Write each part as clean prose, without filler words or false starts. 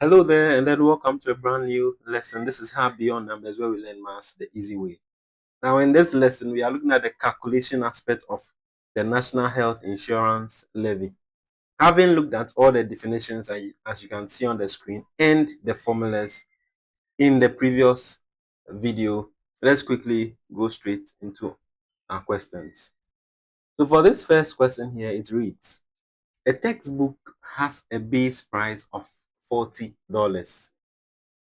Hello there, and then welcome to a brand new lesson. This is how Beyond Numbers, where we learn maths the easy way. Now, in this lesson, we are looking at the calculation aspect of the National Health Insurance Levy. Having looked at all the definitions, as you can see on the screen, and the formulas in the previous video, let's quickly go straight into our questions. So, for this first question here, it reads: a textbook has a base price of $40.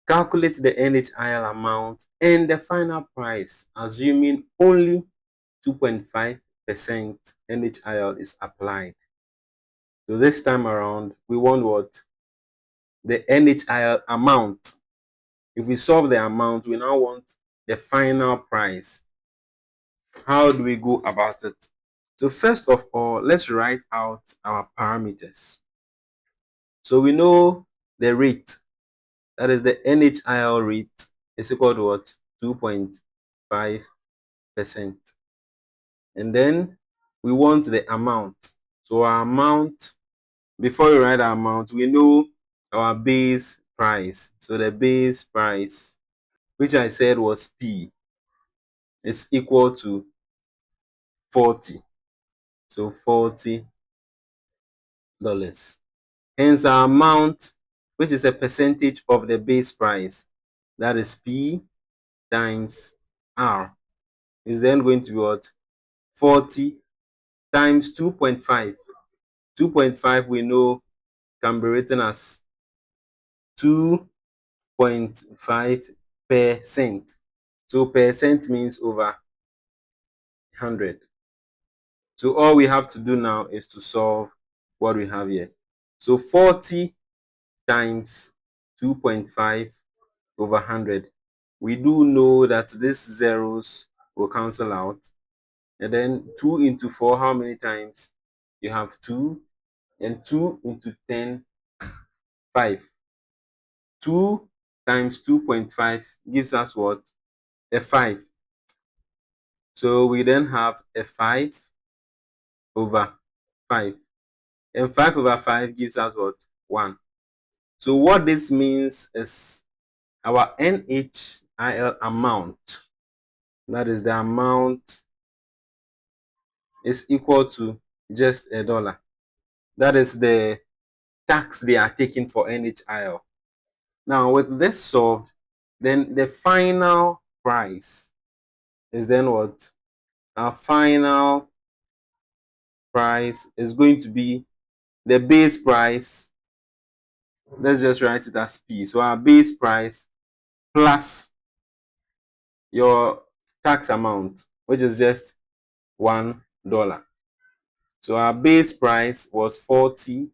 Calculate the NHIL amount and the final price, assuming only 2.5% NHIL is applied. So this time around, we want what? The NHIL amount. If we solve the amount, we now want the final price. How do we go about it? So first of all, let's write out our parameters. So we know the rate, that is the NHIL rate, is equal to what? 2.5%. And then we want the amount. So our amount, before we write our amount, we know our base price. So the base price, which I said was P, is equal to 40. So $40. Hence our amount, which is a percentage of the base price, that is P times R, is then going to be what? 40 times 2.5. 2.5 we know can be written as 2.5%. So percent means over 100. So all we have to do now is to solve what we have here. So 40 times 2.5 over 100. We do know that these zeros will cancel out. And then 2 into 4, how many times? You have 2. And 2 into 10, 5. 2 times 2.5 gives us what? A 5. So we then have a 5 over 5. And 5 over 5 gives us what? 1. So what this means is our NHIL amount, that is the amount, is equal to just $1. That is the tax they are taking for NHIL. Now with this solved, then the final price is then what? Our final price is going to be the base price. Let's just write it as P. So our base price plus your tax amount, which is just $1. So our base price was 40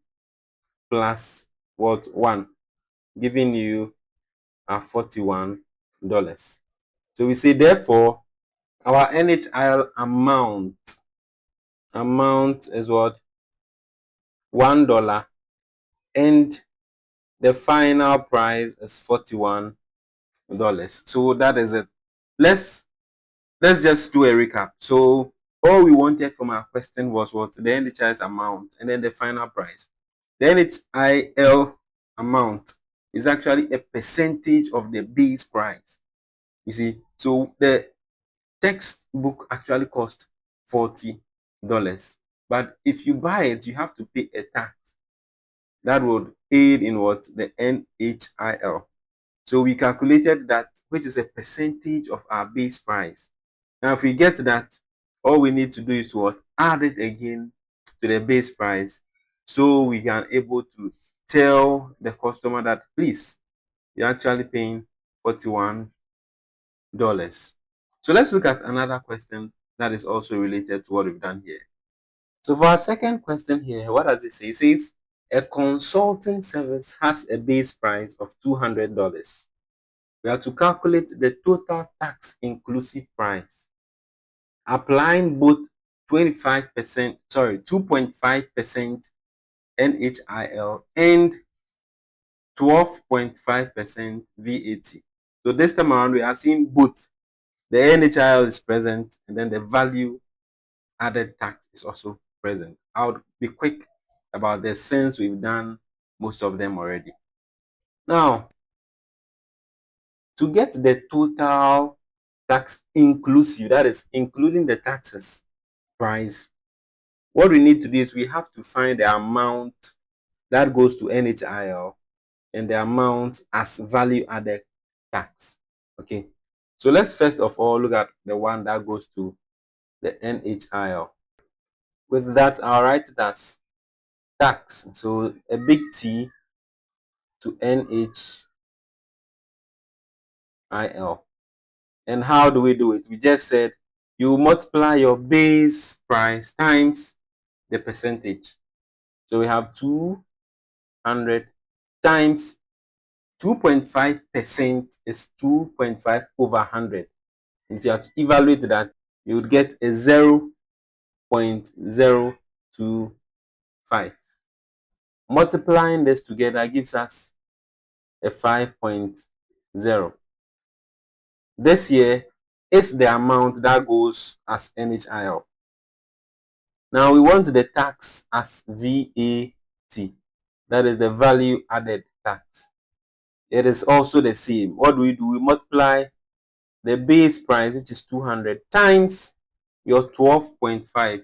plus what? 1, giving you our $41. So we say therefore our NHIL amount is what? $1, and the final price is $41. So that is it. Let's just do a recap. So all we wanted from our question was what? The NHIL's amount and then the final price. The NHIL amount is actually a percentage of the base price. You see, so the textbook actually cost $40. But if you buy it, you have to pay a tax that would aid in what? The NHIL. So we calculated that, which is a percentage of our base price. Now, if we get that, all we need to do is to what? Add it again to the base price, so we can able to tell the customer that, please, you're actually paying $41. So let's look at another question that is also related to what we've done here. So for our second question here, what does it say? It says a consulting service has a base price of $200. We have to calculate the total tax inclusive price, applying both 2.5% NHIL and 12.5% VAT. So this time around, we are seeing both the NHIL is present and then the value added tax is also present. I'll be quick about this since we've done most of them already. Now, to get the total tax inclusive, that is including the taxes price, what we need to do is we have to find the amount that goes to NHIL and the amount as value added tax. Okay, so let's first of all look at the one that goes to the NHIL. With that, I'll write it as tax. So a big T to NHIL. And how do we do it? We just said you multiply your base price times the percentage. So we have 200 times 2.5% is 2.5 over 100. If you have to evaluate that, you would get a 0.025. Multiplying this together gives us a 5.0. This year is the amount that goes as NHIL. Now we want the tax as VAT. That is the value added tax. It is also the same. What do? We multiply the base price, which is 200, times your 12.5%.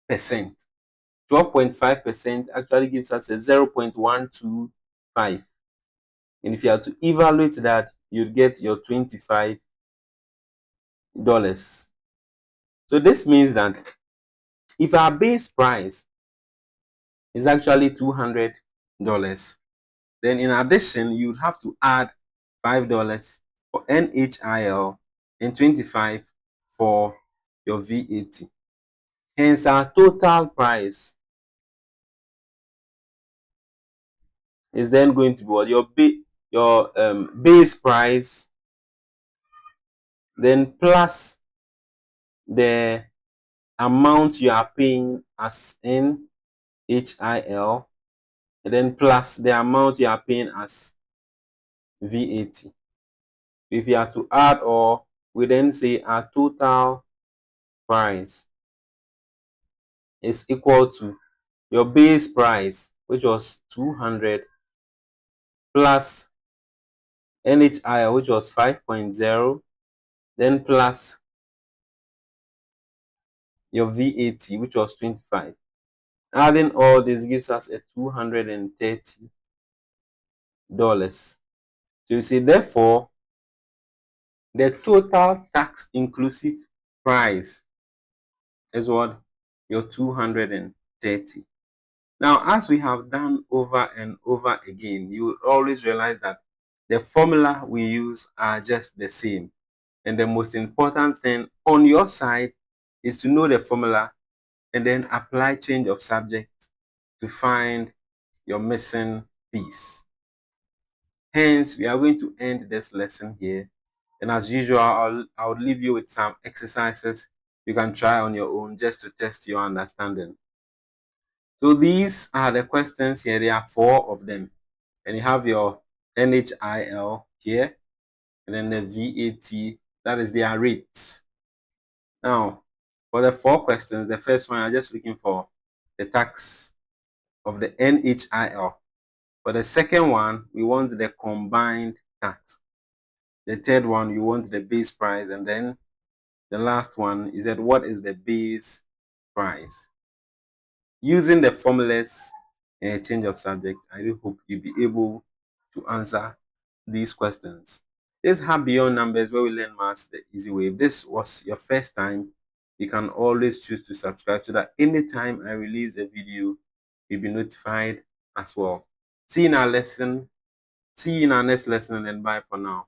12.5% actually gives us a 0.125. And if you have to evaluate that, you'd get your $25. So this means that if our base price is actually $200, then in addition, you'd have to add $5 for NHIL and 25 for your VAT. Hence, our total price is then going to be what? Your base price, then plus the amount you are paying as NHIL, and then plus the amount you are paying as VAT. If you have to add or we then say our total price is equal to your base price, which was 200, plus NHIL, which was 5.0, then plus your VAT, which was 25. Adding all this gives us a $230. So you see, therefore, the total tax inclusive price is what? Your 230. Now, as we have done over and over again, you will always realize that the formula we use are just the same. And the most important thing on your side is to know the formula and then apply change of subject to find your missing piece. Hence, we are going to end this lesson here. And as usual, I'll leave you with some exercises you can try on your own just to test your understanding. So these are the questions here. There are 4 of them. And you have your NHIL here, and then the VAT, that is their rates. Now, for the 4 questions, the first one, I'm just looking for the tax of the NHIL. For the second one, we want the combined tax. The third one, you want the base price. And then the last one is that what is the base price? Using the formulas and change of subject, I do hope you'll be able to answer these questions. This is Beyond Numbers, where we learn maths the easy way. If this was your first time, you can always choose to subscribe so that anytime I release a video, you'll be notified as well. See you in our next lesson, and bye for now.